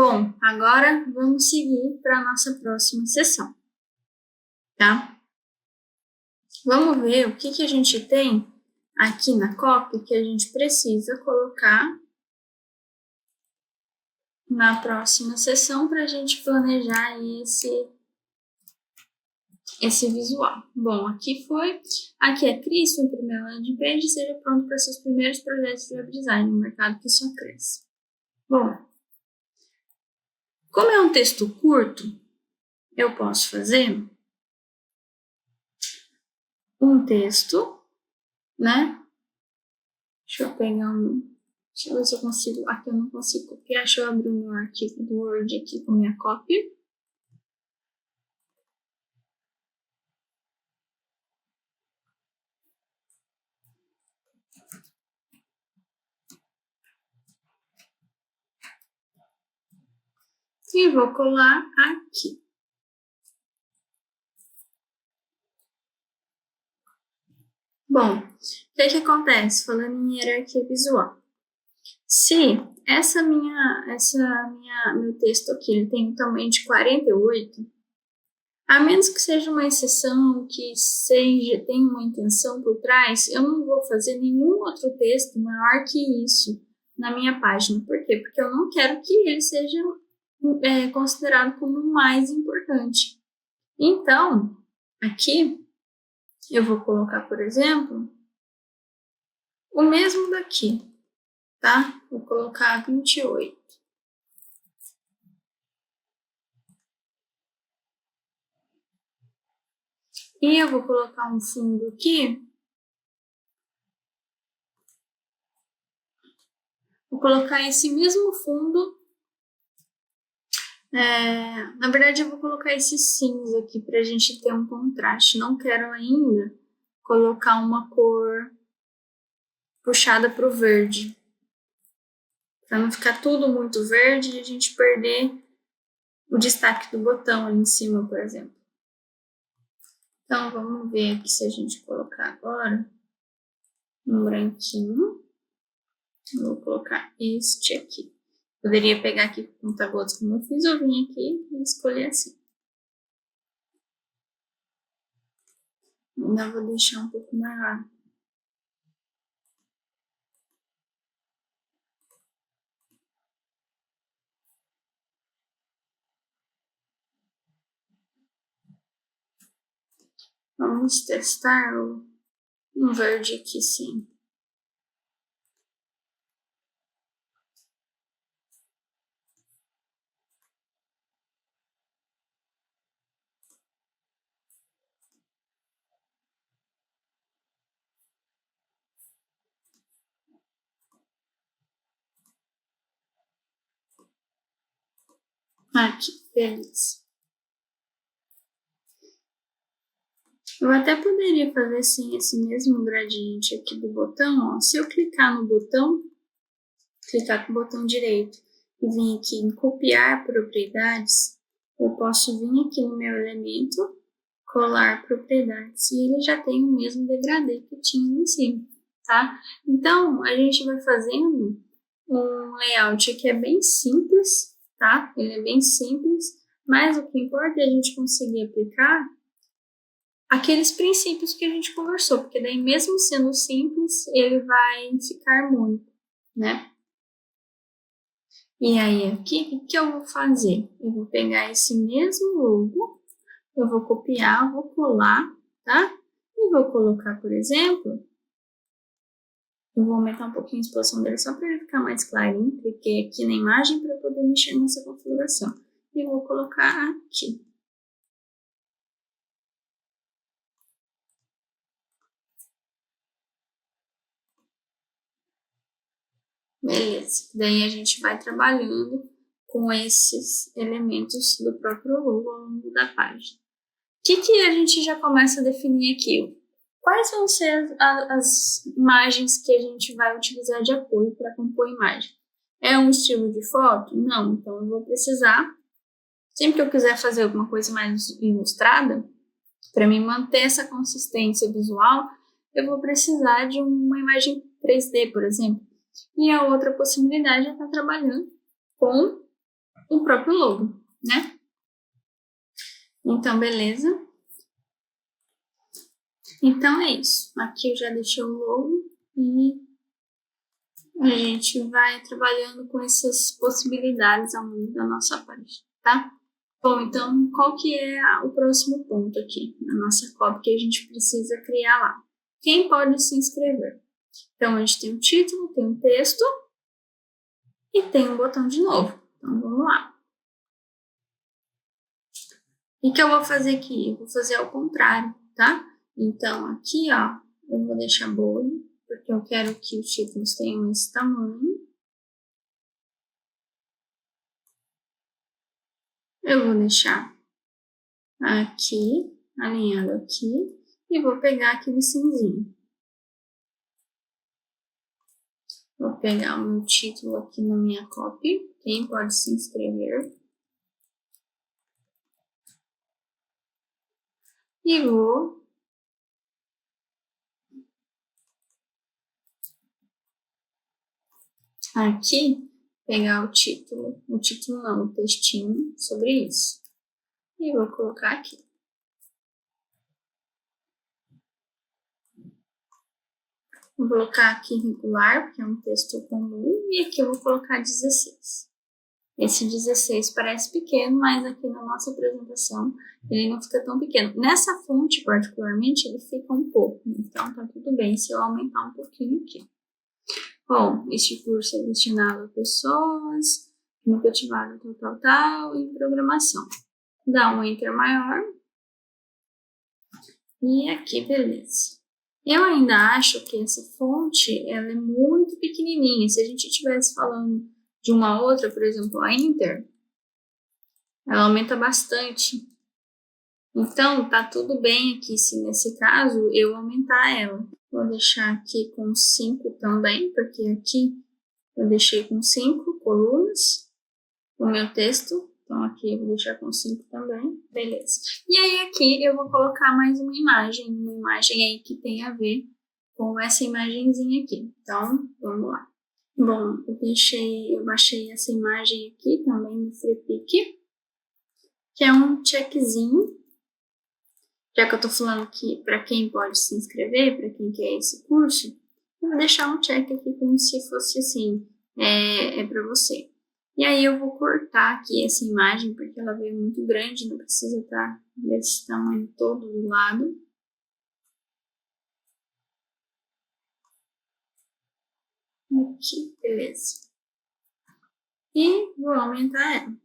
Bom, agora vamos seguir para a nossa próxima sessão, tá? Vamos ver o que a gente tem aqui na copy que a gente precisa colocar na próxima sessão para a gente planejar esse visual. Bom, aqui é Cris, sua primeira landing page, seja pronto para seus primeiros projetos de web design no mercado que só cresce. Bom, como é um texto curto, eu posso fazer um texto, né? Deixa eu pegar deixa eu ver se eu consigo, aqui eu não consigo copiar, deixa eu abrir o meu arquivo do Word aqui com minha cópia. E vou colar aqui. Bom, o que acontece falando em hierarquia visual? Se meu texto aqui ele tem um tamanho de 48, a menos que seja uma exceção, que tenha uma intenção por trás, eu não vou fazer nenhum outro texto maior que isso na minha página. Por quê? Porque eu não quero que ele seja considerado como o mais importante. Então, aqui, eu vou colocar, por exemplo, o mesmo daqui, tá? Vou colocar 28. E eu vou colocar um fundo aqui. Vou colocar esse mesmo fundo. Na verdade, eu vou colocar esse cinza aqui pra gente ter um contraste. Não quero ainda colocar uma cor puxada pro verde. Pra não ficar tudo muito verde e a gente perder o destaque do botão ali em cima, por exemplo. Então, vamos ver aqui se a gente colocar agora um branquinho. Eu vou colocar este aqui. Poderia pegar aqui com conta-gotas como eu fiz, ou vim aqui e escolher assim. Ainda vou deixar um pouco maior. Vamos testar um verde aqui, sim. Aqui, beleza. Eu até poderia fazer assim, esse mesmo gradiente aqui do botão, ó. Se eu clicar no botão, clicar com o botão direito e vir aqui em copiar propriedades, eu posso vir aqui no meu elemento, colar propriedades, e ele já tem o mesmo degradê que tinha em cima, tá? Então, a gente vai fazendo um layout que é bem simples, tá? Ele é bem simples, mas o que importa é a gente conseguir aplicar aqueles princípios que a gente conversou, porque daí mesmo sendo simples, ele vai ficar harmônico, né? E aí aqui, o que eu vou fazer? Eu vou pegar esse mesmo logo, eu vou copiar, vou colar, tá? E vou colocar, por exemplo, eu vou aumentar um pouquinho a exposição dele só para ele ficar mais clarinho, cliquei aqui na imagem para poder mexer nessa configuração. E vou colocar aqui. Beleza, daí a gente vai trabalhando com esses elementos do próprio logo ao longo da página. O que a gente já começa a definir aqui? Quais vão ser as imagens que a gente vai utilizar de apoio para compor a imagem? É um estilo de foto? Não, então eu vou precisar, sempre que eu quiser fazer alguma coisa mais ilustrada, para me manter essa consistência visual, eu vou precisar de uma imagem 3D, por exemplo. E a outra possibilidade é estar trabalhando com o próprio logo, né? Então, beleza. Então, é isso. Aqui eu já deixei o logo e a gente vai trabalhando com essas possibilidades ao longo da nossa página, tá? Bom, então, qual que é o próximo ponto aqui na nossa copy que a gente precisa criar lá? Quem pode se inscrever? Então, a gente tem um título, tem um texto e tem um botão de novo. Então, vamos lá. O que eu vou fazer aqui? Eu vou fazer ao contrário, tá? Então, aqui, ó, eu vou deixar bold, porque eu quero que os títulos tenham esse tamanho. Eu vou deixar aqui, alinhado aqui, e vou pegar aquele cinzinho. Vou pegar o meu título aqui na minha copy, quem pode se inscrever. E vou aqui pegar o título não, o textinho sobre isso. E vou colocar aqui. Vou colocar aqui regular, porque é um texto comum, e aqui eu vou colocar 16. Esse 16 parece pequeno, mas aqui na nossa apresentação ele não fica tão pequeno. Nessa fonte, particularmente, ele fica um pouco, então tá tudo bem se eu aumentar um pouquinho aqui. Bom, este curso é destinado a pessoas que nunca tiveram tal, em programação. Dá um enter maior. E aqui, beleza. Eu ainda acho que essa fonte, ela é muito pequenininha. Se a gente estivesse falando de uma outra, por exemplo, a Inter, ela aumenta bastante. Então, tá tudo bem aqui se nesse caso eu aumentar ela. Vou deixar aqui com 5 também, porque aqui eu deixei com 5 colunas o meu texto. Então, aqui eu vou deixar com 5 também. Beleza. E aí, aqui eu vou colocar mais uma imagem aí que tem a ver com essa imagenzinha aqui. Então, vamos lá. Bom, eu baixei essa imagem aqui também no Freepik, que é um checkzinho. Já que eu tô falando que para quem pode se inscrever, para quem quer esse curso, eu vou deixar um check aqui como se fosse assim, é para você. E aí eu vou cortar aqui essa imagem, porque ela veio muito grande, não precisa estar desse tamanho todo do lado. Aqui, beleza. E vou aumentar ela.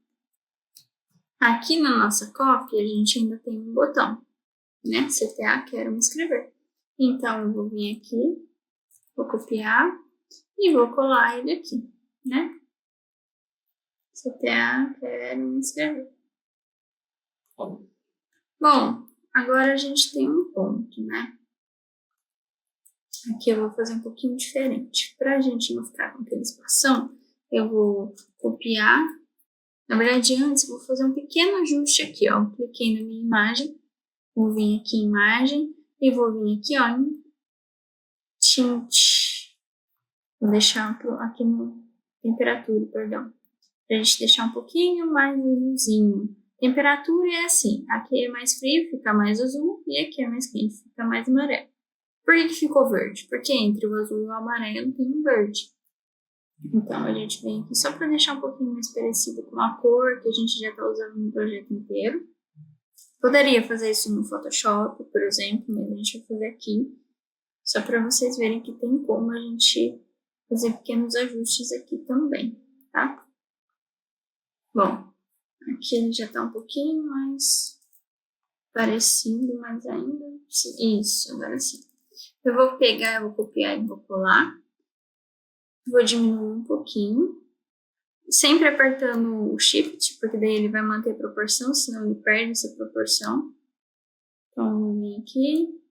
Aqui na nossa copy, a gente ainda tem um botão, né? CTA, quero me inscrever. Então, eu vou vir aqui, vou copiar e vou colar ele aqui, né? CTA, quero me inscrever. Bom, agora a gente tem um ponto, né? Aqui eu vou fazer um pouquinho diferente. Para a gente não ficar com aquele espação, eu vou copiar. Na verdade, antes, eu vou fazer um pequeno ajuste aqui, ó. Cliquei na minha imagem, vou vir aqui em imagem e vou vir aqui, ó, em tint. Vou deixar aqui no temperatura, perdão. Pra gente deixar um pouquinho mais azulzinho. Temperatura é assim, aqui é mais frio, fica mais azul, e aqui é mais quente, fica mais amarelo. Por que ficou verde? Porque entre o azul e o amarelo tem um verde. Então, a gente vem aqui só para deixar um pouquinho mais parecido com a cor que a gente já está usando no projeto inteiro. Poderia fazer isso no Photoshop, por exemplo, mas a gente vai fazer aqui, só para vocês verem que tem como a gente fazer pequenos ajustes aqui também, tá? Bom, aqui ele já está um pouquinho mais parecido, mas ainda... Isso, agora sim. Eu vou pegar, eu vou copiar e vou colar. Vou diminuir um pouquinho. Sempre apertando o Shift, porque daí ele vai manter a proporção, senão ele perde essa proporção. Então, vou vir aqui.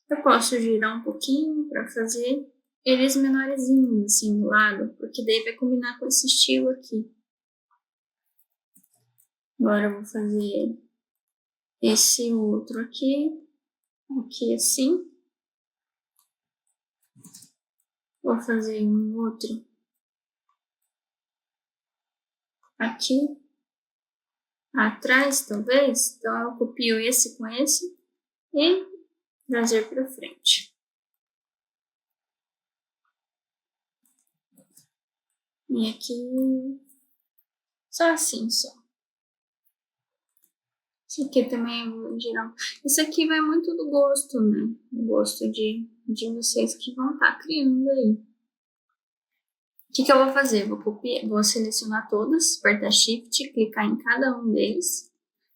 Eu posso girar um pouquinho para fazer eles menorzinhos, assim, do lado, porque daí vai combinar com esse estilo aqui. Agora eu vou fazer esse outro aqui assim. Vou fazer um outro aqui. atrás, talvez. Então, eu copio esse com esse e trazer para frente. E aqui, só assim, só. Isso aqui também eu vou girar. Isso aqui vai muito do gosto, né? O gosto de vocês que vão estar criando aí. O que eu vou fazer? Vou selecionar todas, apertar Shift, clicar em cada um deles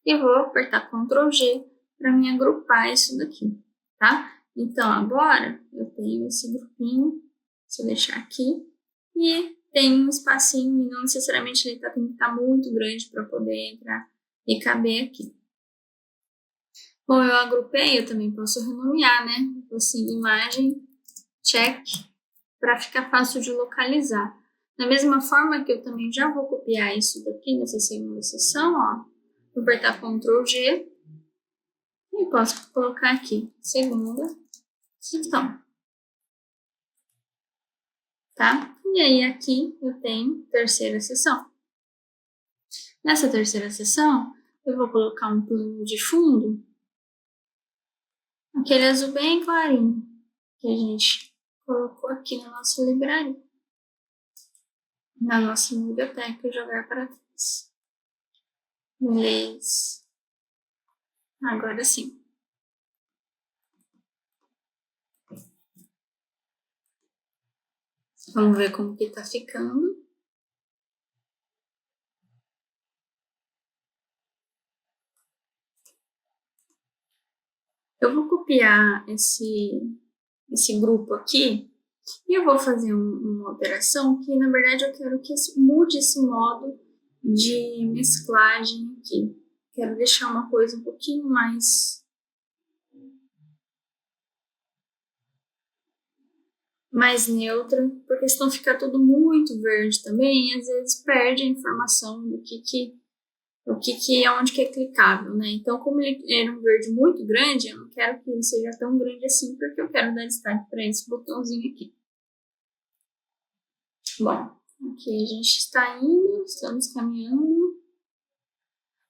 e vou apertar Ctrl G para me agrupar isso daqui, tá? Então, agora eu tenho esse grupinho, se eu deixar aqui, e tem um espacinho, e não necessariamente ele tem que estar muito grande para poder entrar e caber aqui. Bom, eu agrupei, eu também posso renomear, né? Assim, imagem, check, para ficar fácil de localizar. Da mesma forma que eu também já vou copiar isso daqui nessa segunda seção, ó. Vou apertar Ctrl G e posso colocar aqui, segunda seção. Tá? E aí aqui eu tenho terceira seção. Nessa terceira seção, eu vou colocar um plano de fundo, aquele azul bem clarinho, que a gente colocou aqui na nossa livraria, na nossa biblioteca, jogar para trás. Beleza. Agora sim. Vamos ver como que tá ficando. Eu vou copiar esse grupo aqui e eu vou fazer uma alteração que, na verdade, eu quero que mude esse modo de mesclagem aqui. Quero deixar uma coisa um pouquinho mais neutra, porque senão fica tudo muito verde também e às vezes perde a informação do que onde que é clicável, né? Então, como ele era um verde muito grande, eu não quero que ele seja tão grande assim, porque eu quero dar destaque para esse botãozinho aqui. Bom, aqui a gente está indo, estamos caminhando.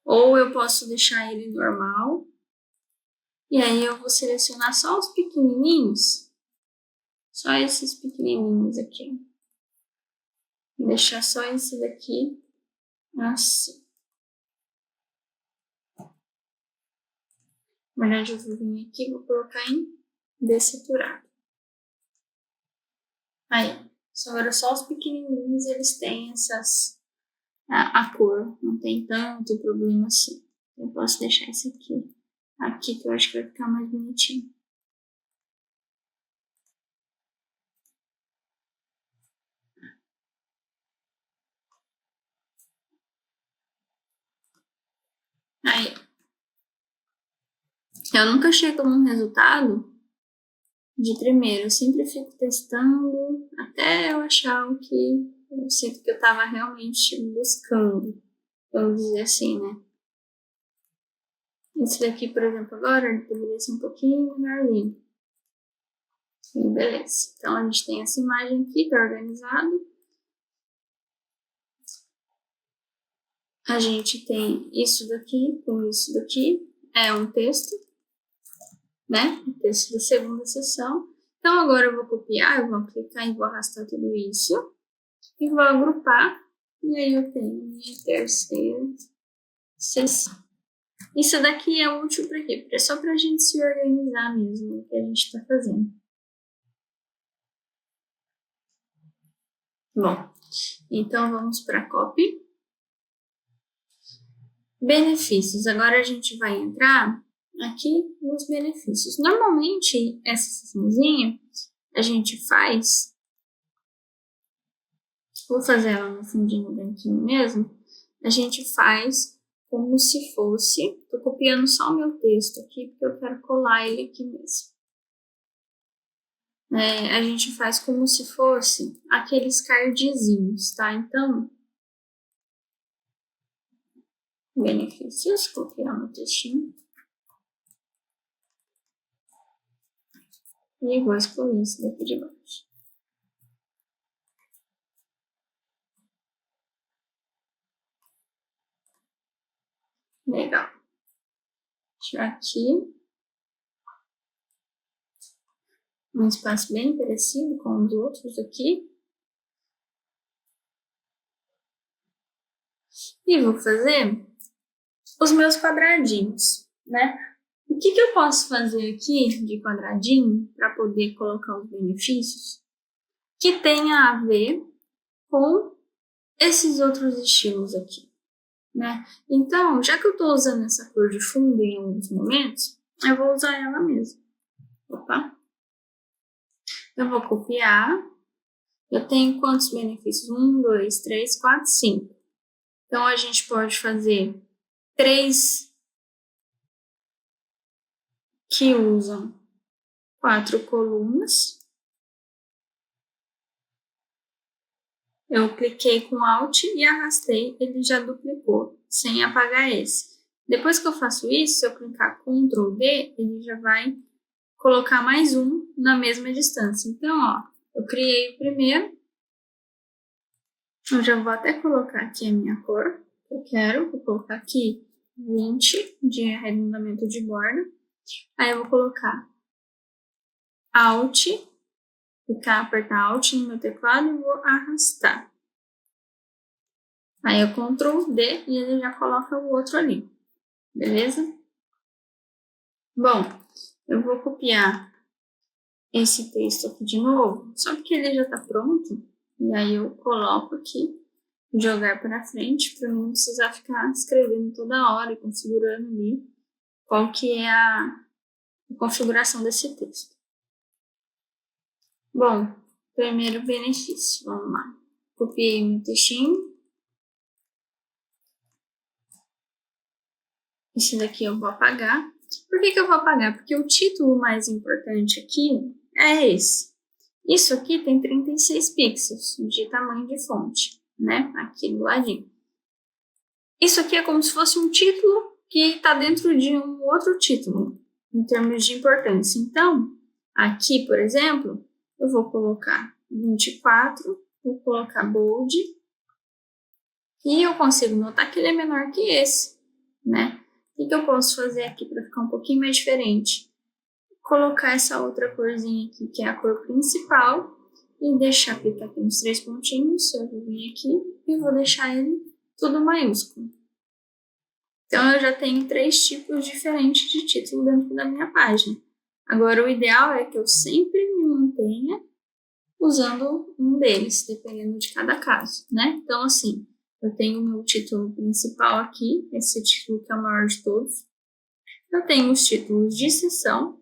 Ou eu posso deixar ele normal. E aí eu vou selecionar só os pequenininhos. Só esses pequenininhos aqui. Vou deixar só esse daqui assim. Na verdade, eu vou vir aqui e vou colocar em dessaturado. Aí, agora só os pequenininhos, eles têm a cor, não tem tanto problema assim. Eu posso deixar esse aqui que eu acho que vai ficar mais bonitinho. Aí, eu nunca chego num resultado de primeiro, eu sempre fico testando até eu achar o que eu sinto que eu estava realmente buscando, vamos dizer assim, né? Esse daqui, por exemplo, agora, ele poderia ser um pouquinho menorzinho. E beleza. Então, a gente tem essa imagem aqui, tá organizado. A gente tem isso daqui com isso daqui. É um texto, né? O texto da segunda seção. Então, agora eu vou copiar, eu vou clicar e vou arrastar tudo isso. E vou agrupar. E aí eu tenho minha terceira seção. Isso daqui é útil para quê? É só para a gente se organizar mesmo o que a gente está fazendo. Bom, então vamos para copy. Benefícios. Agora a gente vai entrar aqui nos benefícios. Normalmente, essa seçãozinha a gente faz. Vou fazer ela no fundinho branquinho mesmo. A gente faz como se fosse. Estou copiando só o meu texto aqui, porque eu quero colar ele aqui mesmo. A gente faz como se fosse aqueles cardzinhos, tá? Então, benefícios, copiar no textinho. E vou excluir isso daqui de baixo. Legal. Deixa aqui. Um espaço bem parecido com os outros aqui. E vou fazer os meus quadradinhos, né? O que eu posso fazer aqui de quadradinho para poder colocar os benefícios que tenha a ver com esses outros estilos aqui, né? Então, já que eu estou usando essa cor de fundo em alguns momentos, eu vou usar ela mesmo. Opa! Eu vou copiar. Eu tenho quantos benefícios? 1, 2, 3, 4, 5. Então, a gente pode fazer 3 que usam 4 colunas. Eu cliquei com Alt e arrastei, ele já duplicou, sem apagar esse. Depois que eu faço isso, se eu clicar Ctrl D, ele já vai colocar mais um na mesma distância. Então, ó, eu criei o primeiro. Eu já vou até colocar aqui a minha cor que eu quero. Vou colocar aqui 20 de arredondamento de borda. Aí eu vou colocar Alt, apertar Alt no meu teclado e vou arrastar. Aí eu Ctrl D e ele já coloca o outro ali. Beleza? Bom, eu vou copiar esse texto aqui de novo, só porque ele já está pronto. E aí eu coloco aqui, jogar para frente, para não precisar ficar escrevendo toda hora e configurando ali qual que é a configuração desse texto. Bom, primeiro benefício, vamos lá. Copiei meu textinho. Esse daqui eu vou apagar. Por que eu vou apagar? Porque o título mais importante aqui é esse. Isso aqui tem 36 pixels de tamanho de fonte, né? Aqui do ladinho. Isso aqui é como se fosse um título que está dentro de um outro título, em termos de importância. Então, aqui, por exemplo, eu vou colocar 24, vou colocar bold, e eu consigo notar que ele é menor que esse, né? O que eu posso fazer aqui para ficar um pouquinho mais diferente? Colocar essa outra corzinha aqui, que é a cor principal, e deixar clicar aqui nos 3 pontinhos. Eu vou vir aqui e vou deixar ele tudo maiúsculo. Então, eu já tenho 3 tipos diferentes de título dentro da minha página. Agora, o ideal é que eu sempre me mantenha usando um deles, dependendo de cada caso, né? Então, assim, eu tenho o meu título principal aqui, esse título que é o maior de todos. Eu tenho os títulos de seção,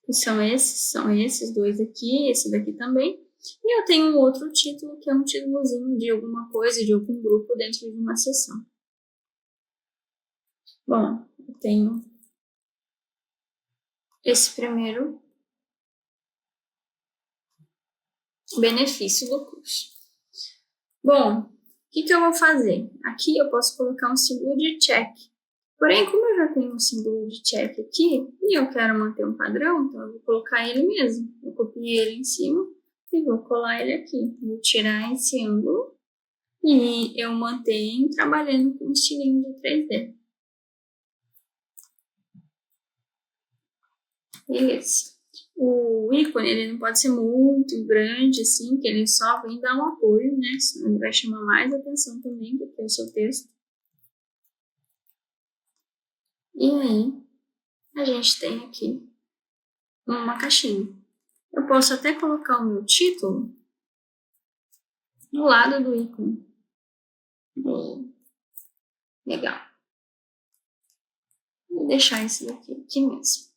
que são esses 2 aqui, esse daqui também. E eu tenho um outro título, que é um títulozinho de alguma coisa, de algum grupo dentro de uma seção. Bom, eu tenho esse primeiro benefício do curso. Bom, o que eu vou fazer? Aqui eu posso colocar um símbolo de check. Porém, como eu já tenho um símbolo de check aqui, e eu quero manter um padrão, então eu vou colocar ele mesmo. Eu copiei ele em cima e vou colar ele aqui. Vou tirar esse ângulo e eu mantenho trabalhando com estilinho de 3D. Beleza. O ícone, ele não pode ser muito grande, assim, que ele só vem dar um apoio, né? Senão ele vai chamar mais atenção também do que o seu texto. E aí, a gente tem aqui uma caixinha. Eu posso até colocar o meu título do lado do ícone. Legal. Vou deixar esse daqui aqui mesmo.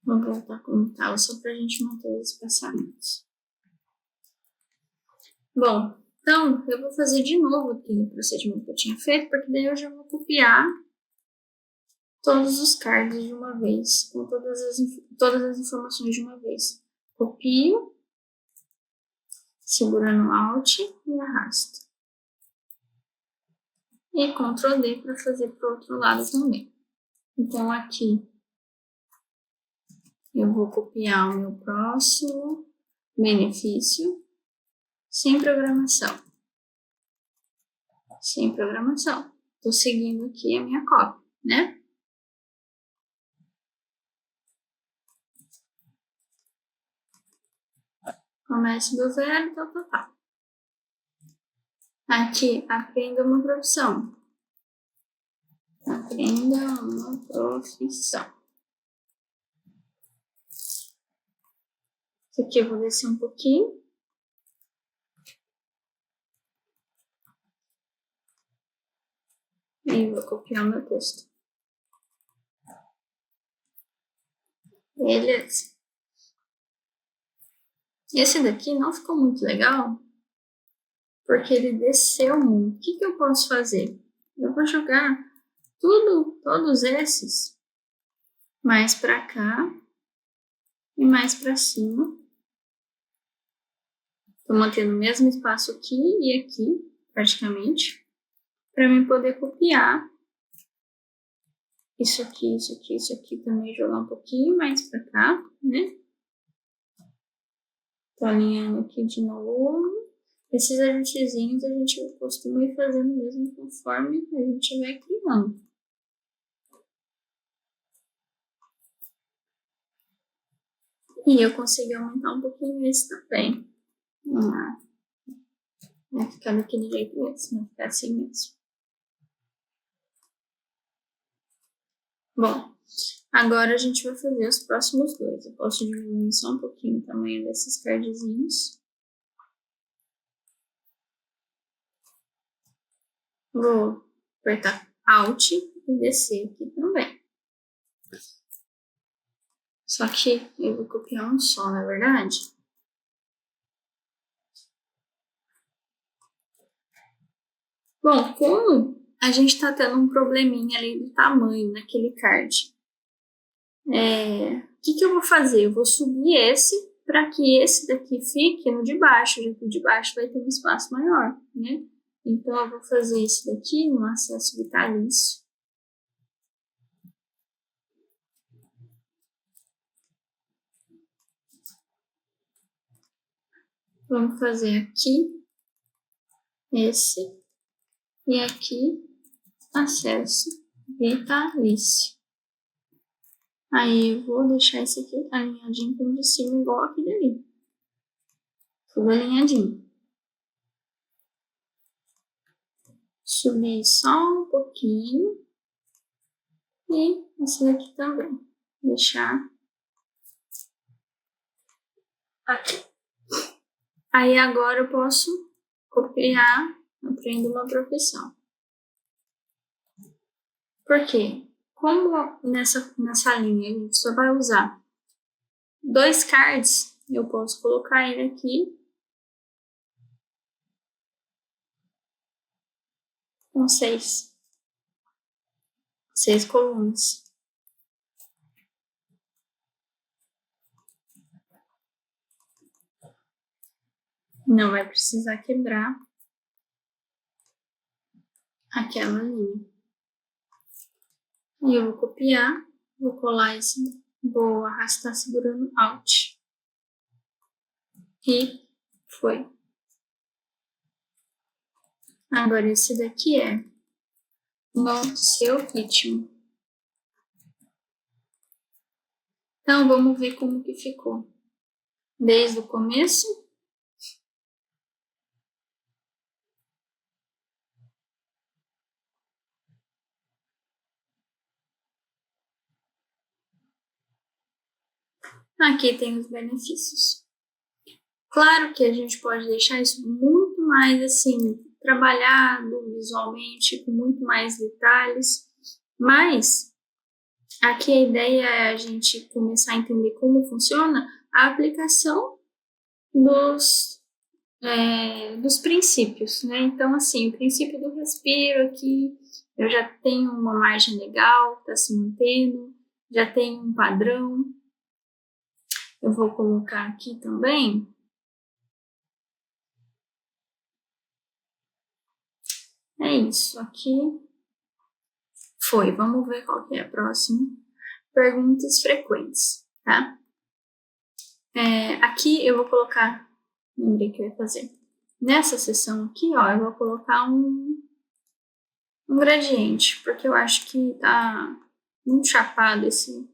Vou voltar como estava, só para a gente manter os espaçamentos. Bom, então eu vou fazer de novo aquele procedimento que eu tinha feito, porque daí eu já vou copiar todos os cards de uma vez, com todas as informações de uma vez. Copio, segurando Alt e arrasto. E Ctrl D para fazer para o outro lado também. Então aqui eu vou copiar o meu próximo benefício, sem programação. Sem programação. Estou seguindo aqui a minha cópia, né? Comece do zero, tal. Aqui, aprenda uma profissão. Aprenda uma profissão. Isso aqui eu vou descer um pouquinho. E vou copiar o meu texto. Beleza. Esse daqui não ficou muito legal, porque ele desceu muito. O que eu posso fazer? Eu vou jogar todos esses mais para cá e mais para cima. Estou mantendo o mesmo espaço aqui e aqui, praticamente, para mim poder copiar isso aqui também, jogar um pouquinho mais para cá, né? Tô alinhando aqui de novo. Esses ajustezinhos a gente costuma ir fazendo mesmo conforme a gente vai criando. E eu consegui aumentar um pouquinho esse também. Vamos lá. Vai ficar daquele jeito mesmo, vai ficar assim mesmo. Bom, agora a gente vai fazer os próximos dois. Eu posso diminuir só um pouquinho o tamanho desses cardzinhos. Vou apertar Alt e descer aqui também. Só que eu vou copiar um só, na verdade. Bom, como a gente está tendo um probleminha ali do tamanho naquele card, o que eu vou fazer? Eu vou subir esse para que esse daqui fique no de baixo, já que o de baixo vai ter um espaço maior, né? Então, eu vou fazer esse daqui no acesso vitalício. Vamos fazer aqui, esse, e aqui, acesso vitalício. Aí, eu vou deixar esse aqui alinhadinho com o de cima, igual aquele ali. Tudo alinhadinho. Subir só um pouquinho. E esse daqui também. Deixar aqui. Aí agora eu posso copiar, aprendo uma profissão. Por quê? Como nessa linha a gente só vai usar 2 cards, eu posso colocar ele aqui com 6 colunas. Não vai precisar quebrar aquela linha. E eu vou copiar, vou colar esse, vou arrastar segurando Alt. E foi. Agora esse daqui é no seu ritmo. Então vamos ver como que ficou. Desde o começo. Aqui tem os benefícios. Claro que a gente pode deixar isso muito mais assim, trabalhado visualmente, com muito mais detalhes, mas aqui a ideia é a gente começar a entender como funciona a aplicação dos princípios, né? Então, assim, o princípio do respiro aqui, eu já tenho uma margem legal, está se mantendo, já tenho um padrão. Eu vou colocar aqui também. É isso, aqui foi. Vamos ver qual que é a próxima. Perguntas frequentes, tá? Aqui eu vou colocar, lembrei que eu ia fazer. Nessa seção aqui, ó, eu vou colocar um gradiente, porque eu acho que tá muito chapado esse.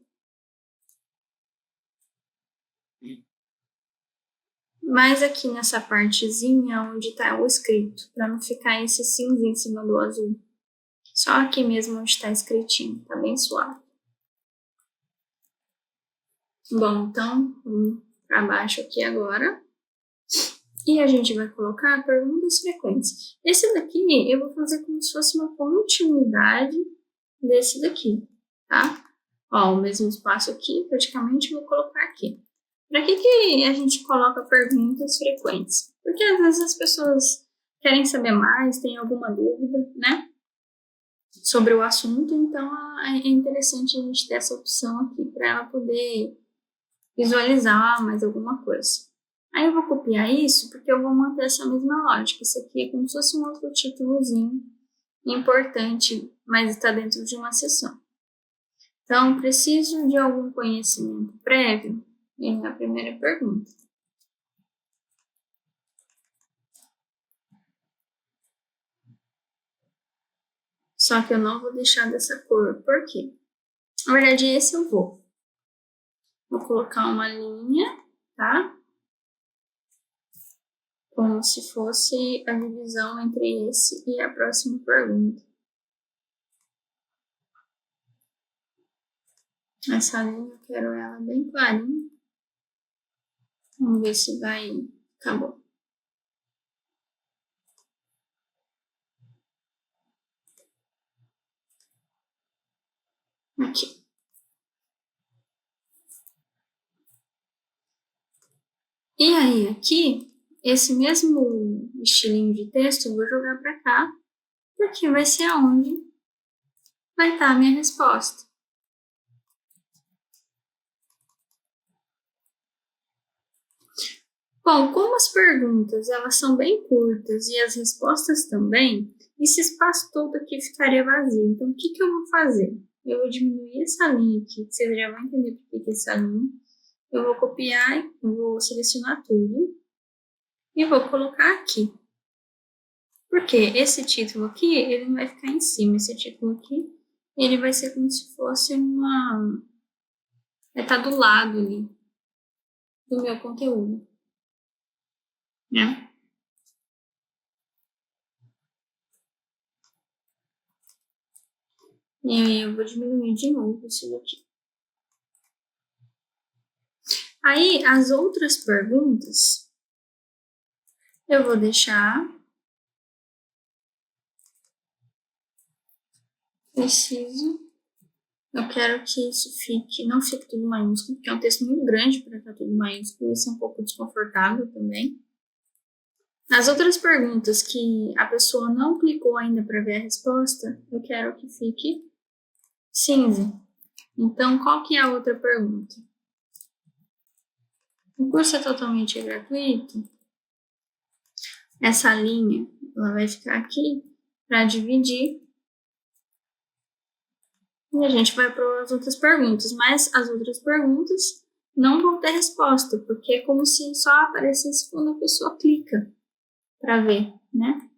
Mais aqui nessa partezinha onde tá o escrito, para não ficar esse cinza em cima do azul. Só aqui mesmo onde tá escritinho, tá bem suave. Bom, então, vamos para baixo aqui agora. E a gente vai colocar perguntas frequentes. Esse daqui eu vou fazer como se fosse uma continuidade desse daqui, tá? Ó, o mesmo espaço aqui, praticamente eu vou colocar aqui. Para que a gente coloca perguntas frequentes? Porque às vezes as pessoas querem saber mais, têm alguma dúvida, né? Sobre o assunto, então é interessante a gente ter essa opção aqui para ela poder visualizar mais alguma coisa. Aí eu vou copiar isso porque eu vou manter essa mesma lógica. Isso aqui é como se fosse um outro títulozinho importante, mas está dentro de uma sessão. Então, preciso de algum conhecimento prévio? É a primeira pergunta. Só que eu não vou deixar dessa cor. Por quê? Na verdade, esse eu vou. Vou colocar uma linha, tá? Como se fosse a divisão entre esse e a próxima pergunta. Essa linha eu quero ela bem clarinha. Vamos ver se vai. Acabou. Aqui. E aí, aqui, esse mesmo estilinho de texto eu vou jogar para cá, porque vai ser aonde vai estar a minha resposta. Bom, como as perguntas elas são bem curtas e as respostas também, esse espaço todo aqui ficaria vazio. Então, o que eu vou fazer? Eu vou diminuir essa linha aqui, vocês já vão entender por que essa linha. Eu vou copiar, eu vou selecionar tudo e vou colocar aqui. Porque esse título aqui, ele não vai ficar em cima. Esse título aqui, ele vai ser como se fosse uma... vai estar do lado ali do meu conteúdo, né? E aí eu vou diminuir de novo isso daqui. Aí, as outras perguntas, eu vou deixar... Preciso... Eu quero que isso fique... Não fique tudo maiúsculo, porque é um texto muito grande para estar tudo maiúsculo. Isso é um pouco desconfortável também. As outras perguntas que a pessoa não clicou ainda para ver a resposta, eu quero que fique cinza. Então, qual que é a outra pergunta? O curso é totalmente gratuito? Essa linha, ela vai ficar aqui para dividir. E a gente vai para as outras perguntas. Mas as outras perguntas não vão ter resposta, porque é como se só aparecesse quando a pessoa clica para ver, né?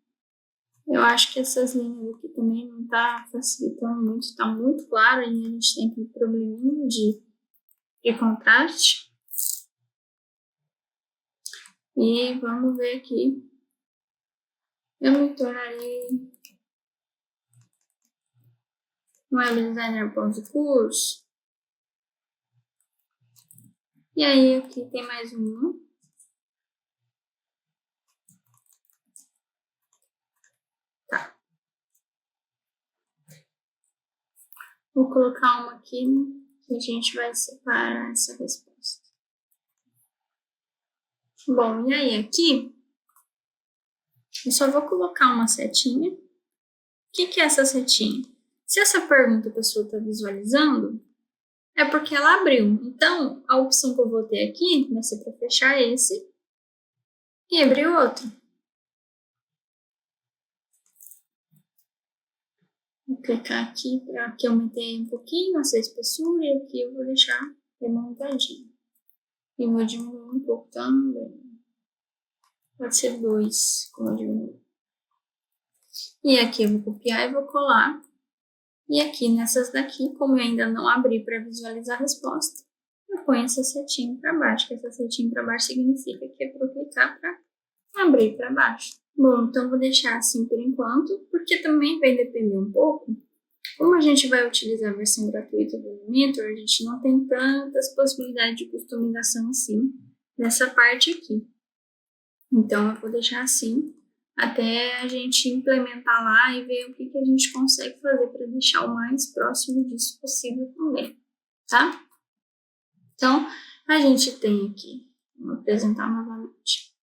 Eu acho que essas linhas aqui também não tá facilitando muito, tá muito claro e a gente tem aquele probleminha de contraste. E vamos ver aqui. Eu me tornarei um web designer após o curso. E aí aqui tem mais uma. Tá. Vou colocar uma aqui, né, que a gente vai separar essa resposta. Bom, e aí aqui, eu só vou colocar uma setinha. O que é essa setinha? Se essa pergunta a pessoa está visualizando, é porque ela abriu. Então, a opção que eu vou ter aqui vai ser para fechar esse e abrir outro. Vou clicar aqui para que eu aumentei um pouquinho essa espessura e aqui eu vou deixar remontadinho. E vou diminuir um pouco também. Pode ser 2, como eu diminuo. E aqui eu vou copiar e vou colar. E aqui nessas daqui, como eu ainda não abri para visualizar a resposta, eu ponho essa setinha para baixo, que essa setinha para baixo significa que é para eu clicar para abrir para baixo. Bom, então vou deixar assim por enquanto, porque também vai depender um pouco. Como a gente vai utilizar a versão gratuita do Elementor, a gente não tem tantas possibilidades de customização assim nessa parte aqui. Então eu vou deixar assim até a gente implementar lá e ver o que a gente consegue fazer para deixar o mais próximo disso possível também, tá? Então, a gente tem aqui, vou apresentar novamente.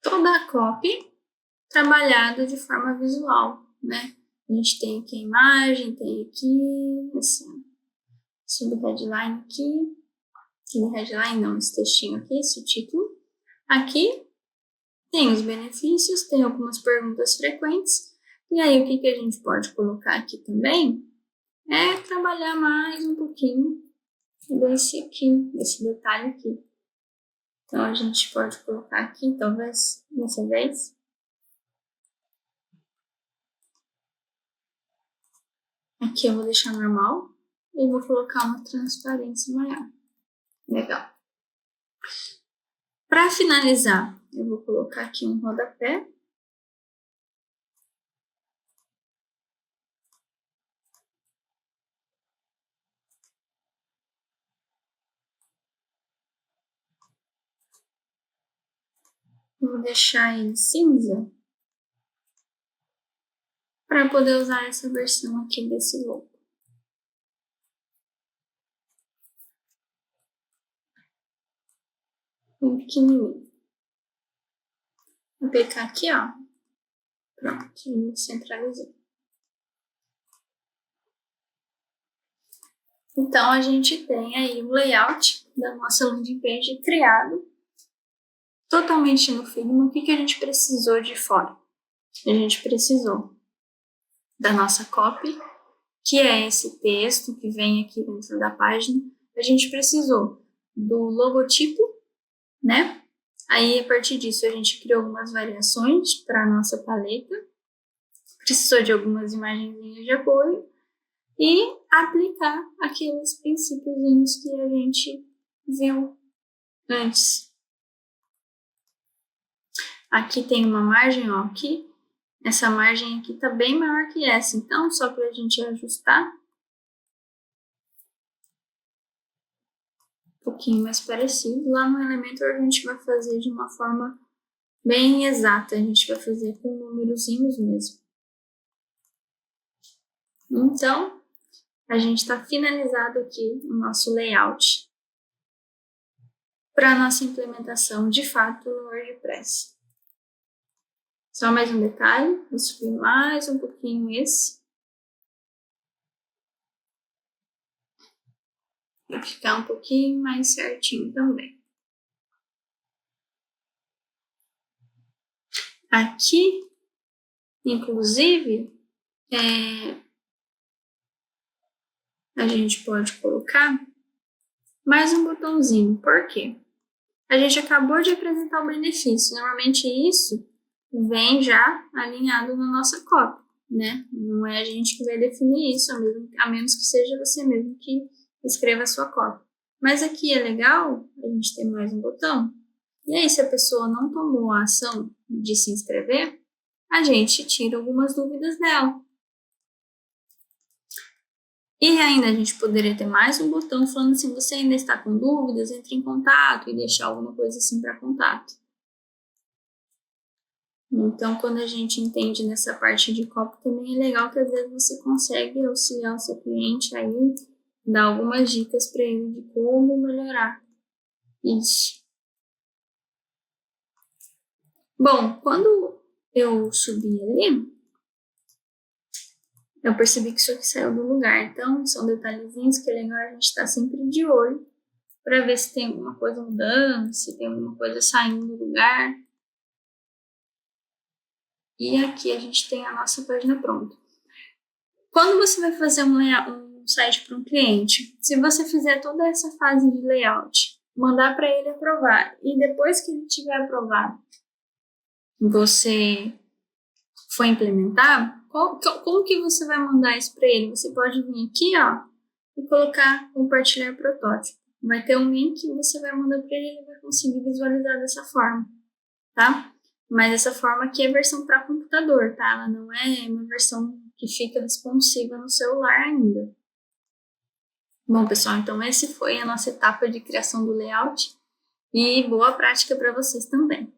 Toda a copy trabalhada de forma visual, né? A gente tem aqui a imagem, tem aqui esse subheadline aqui, headline não, esse textinho aqui, esse título. Aqui tem os benefícios, tem algumas perguntas frequentes, e aí o que a gente pode colocar aqui também é trabalhar mais um pouquinho desse aqui, desse detalhe aqui. Então a gente pode colocar aqui, talvez, dessa vez. Aqui eu vou deixar normal e vou colocar uma transparência maior. Legal. Para finalizar, eu vou colocar aqui um rodapé. Vou deixar ele cinza para poder usar essa versão aqui desse logo. Bem pequenininho. Vou clicar aqui, ó. Pronto, centralizei. Então, a gente tem aí o layout da nossa landing page criado totalmente no Figma. O que a gente precisou de fora? A gente precisou da nossa copy, que é esse texto que vem aqui dentro da página. A gente precisou do logotipo, né? Aí, a partir disso, a gente criou algumas variações para a nossa paleta. Precisou de algumas imagenzinhas de apoio e aplicar aqueles princípios que a gente viu antes. Aqui tem uma margem, ó, aqui. Essa margem aqui tá bem maior que essa, então só para a gente ajustar um pouquinho mais parecido. Lá no Elementor a gente vai fazer de uma forma bem exata, a gente vai fazer com númerozinhos mesmo. Então, a gente está finalizado aqui o nosso layout para a nossa implementação de fato no WordPress. Só mais um detalhe, vou subir mais um pouquinho esse. Para ficar um pouquinho mais certinho também. Aqui, inclusive, a gente pode colocar mais um botãozinho. Por quê? A gente acabou de apresentar o benefício. Normalmente isso vem já alinhado na nossa copy, né? Não é a gente que vai definir isso, a menos que seja você mesmo que escreva a sua copy. Mas aqui é legal a gente ter mais um botão. E aí, se a pessoa não tomou a ação de se inscrever, a gente tira algumas dúvidas dela. E ainda a gente poderia ter mais um botão falando assim, você ainda está com dúvidas, entre em contato e deixar alguma coisa assim para contato. Então, quando a gente entende nessa parte de copy, também é legal que às vezes você consegue auxiliar o seu cliente aí, dar algumas dicas para ele de como melhorar isso. Bom, quando eu subi ali, eu percebi que isso aqui saiu do lugar. Então, são detalhezinhos que é legal a gente estar sempre de olho para ver se tem alguma coisa mudando, se tem alguma coisa saindo do lugar. E aqui a gente tem a nossa página pronta. Quando você vai fazer um site para um cliente, se você fizer toda essa fase de layout, mandar para ele aprovar, e depois que ele tiver aprovado, você for implementar, como que você vai mandar isso para ele? Você pode vir aqui, ó, e colocar compartilhar protótipo. Vai ter um link e você vai mandar para ele, ele vai conseguir visualizar dessa forma, tá? Mas essa forma aqui é a versão para computador, tá? Ela não é uma versão que fica responsiva no celular ainda. Bom, pessoal, então essa foi a nossa etapa de criação do layout e boa prática para vocês também.